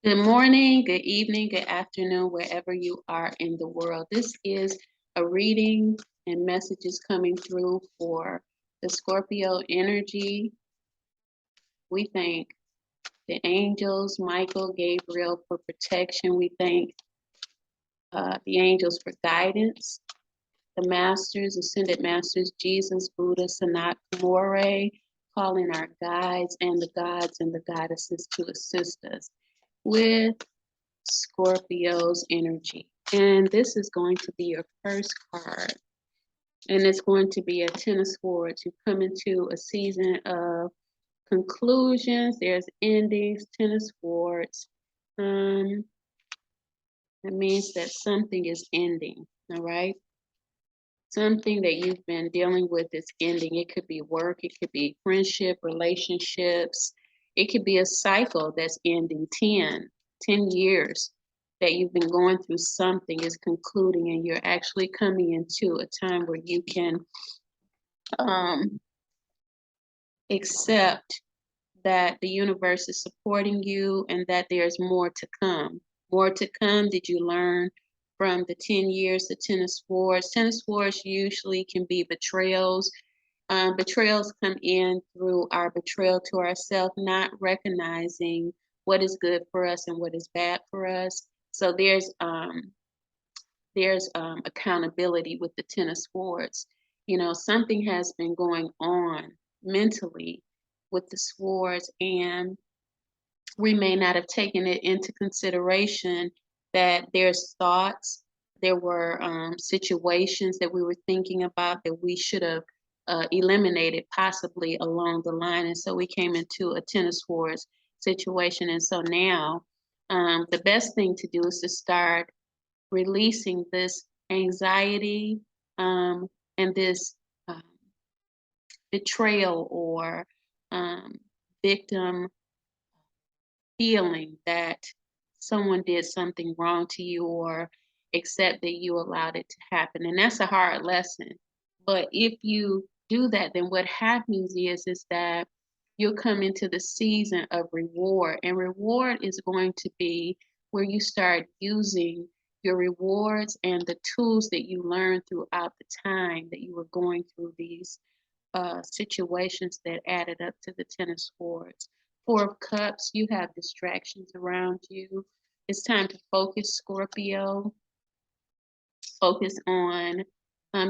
Good morning, good evening, good afternoon, wherever you are in the world. This is a reading and messages coming through for the Scorpio energy. We thank the angels, Michael, Gabriel for protection. We thank the angels for guidance, the masters, ascended masters, Jesus, Buddha, Sanat, More, calling our guides and the gods and the goddesses to assist us with Scorpio's energy. And this is going to be your first card. And it's going to be a Ten of Swords. You come into a season of conclusions. There's endings, Ten of Swords. That means that something is ending, all right? Something that you've been dealing with is ending. It could be work, it could be friendship, relationships. It could be a cycle that's ending. 10 years that you've been going through something is concluding, and you're actually coming into a time where you can accept that the universe is supporting you and that there's more to come. More to come. Did you learn from the 10 years, the Ten of Swords? Ten of Swords usually can be betrayals. Betrayals come in through our betrayal to ourselves, not recognizing what is good for us and what is bad for us. So there's accountability with the Ten of Swords. You know, something has been going on mentally with the swords, and we may not have taken it into consideration that there's thoughts, there were situations that we were thinking about that we should have eliminated possibly along the line. And so we came into a Ten of Swords situation. And so now the best thing to do is to start releasing this anxiety and this betrayal or victim feeling that someone did something wrong to you, or accept that you allowed it to happen. And that's a hard lesson. But if you do that, then what happens is that you'll come into the season of reward. And reward is going to be where you start using your rewards and the tools that you learned throughout the time that you were going through these situations that added up to the Ten of Swords. Four of Cups, you have distractions around you. It's time to focus, Scorpio. Focus on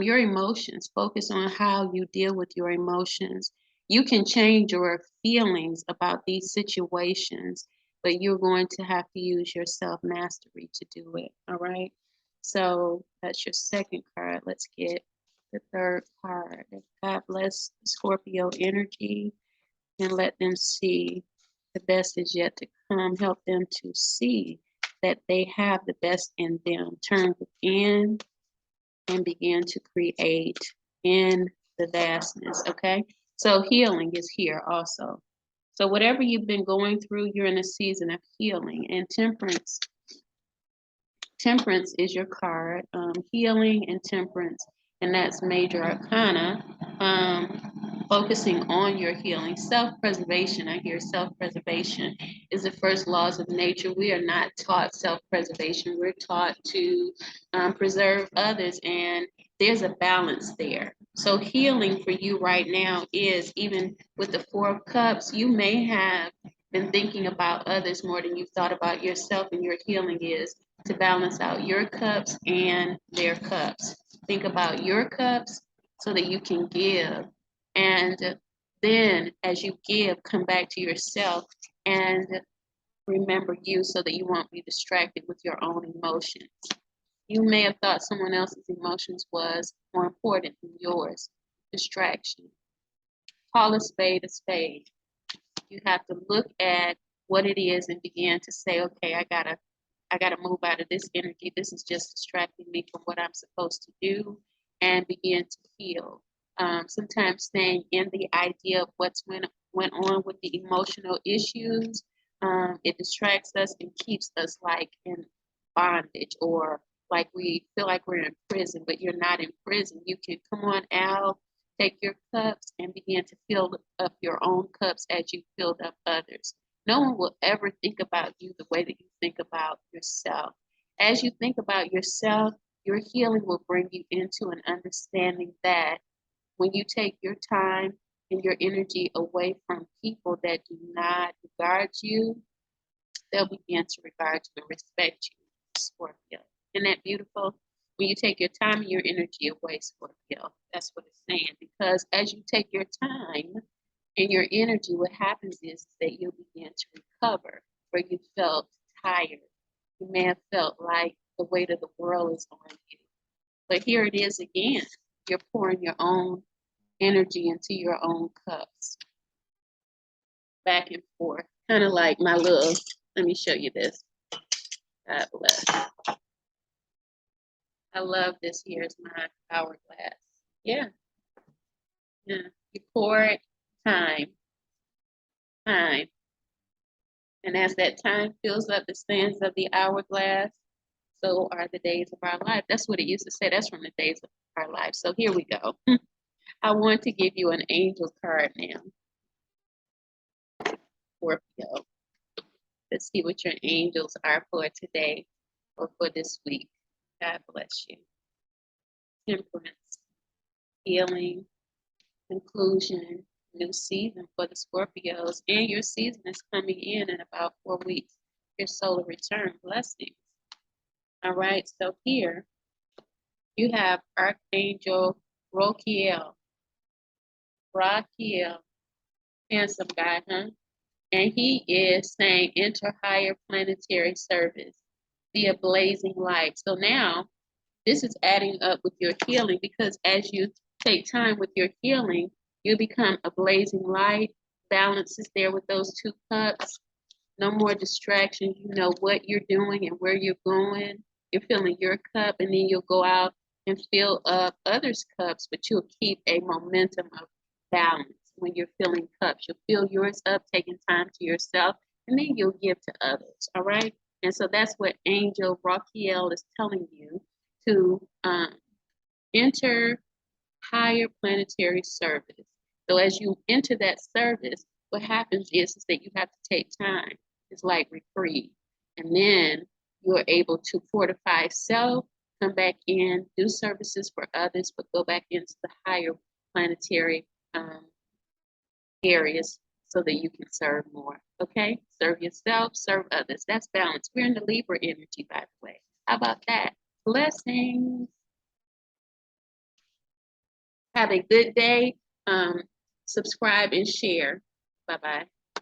your emotions. Focus on how you deal with your emotions. You can change your feelings about these situations, but you're going to have to use your self mastery to do it. All right. So that's your second card. Let's get the third card. God bless Scorpio energy and let them see the best is yet to come. Help them to see that they have the best in them. Turn within and begin to create in the vastness. Okay. So healing is here also. So whatever you've been going through, you're in a season of healing. And temperance is your card. Healing and temperance, and that's major arcana. Focusing on your healing. Self-preservation, I hear self-preservation is the first laws of nature. We are not taught self-preservation. We're taught to preserve others, and there's a balance there. So healing for you right now is, even with the Four of Cups, you may have been thinking about others more than you've thought about yourself, and your healing is to balance out your cups and their cups. Think about your cups so that you can give. And then as you give, come back to yourself and remember you so that you won't be distracted with your own emotions. You may have thought someone else's emotions was more important than yours. Distraction. Call a spade a spade. You have to look at what it is and begin to say, okay, I gotta move out of this energy. This is just distracting me from what I'm supposed to do, and begin to heal. Sometimes staying in the idea of what's went on with the emotional issues, it distracts us and keeps us like in bondage, or like we feel like we're in prison, but you're not in prison. You can come on out, take your cups, and begin to fill up your own cups as you filled up others. No one will ever think about you the way that you think about yourself. As you think about yourself, your healing will bring you into an understanding that when you take your time and your energy away from people that do not regard you, they'll begin to regard you and respect you, Scorpio. Isn't that beautiful? When you take your time and your energy away, Scorpio, that's what it's saying. Because as you take your time and your energy, what happens is that you'll begin to recover where you felt tired. You may have felt like the weight of the world is on you. But here it is again. You're pouring your own energy into your own cups, back and forth. Kind of like my little, let me show you this. God bless. I love this. Here's my hourglass. Yeah, yeah. You pour it, time, time. And as that time fills up the sands of the hourglass, so are the days of our life. That's what it used to say. That's from the days of our life. So here we go. I want to give you an angel card now, Scorpio. Let's see what your angels are for today or for this week. God bless you. Temperance, healing, conclusion, new season for the Scorpios. And your season is coming in about 4 weeks. Your solar return blessings. All right, so here you have Archangel Rokiel. Rakiel, handsome guy, huh? And he is saying enter higher planetary service, be a blazing light. So now this is adding up with your healing, because as you take time with your healing, you become a blazing light. Balance is there with those 2 cups. No more distractions. You know what you're doing and where you're going. You're filling your cup, and then you'll go out and fill up others' cups, but you'll keep a momentum of balance when you're filling cups. You'll fill yours up, taking time to yourself, and then you'll give to others. All right. And so that's what Angel Raquiel is telling you, to enter higher planetary service. So as you enter that service, what happens is that you have to take time. It's like reprieve. And then you're able to fortify self, come back in, do services for others, but go back into the higher planetary areas so that you can serve more. Okay? Serve yourself, serve others. That's balance. We're in the Libra energy, by the way. How about that? Blessings. Have a good day. Subscribe and share. Bye-bye.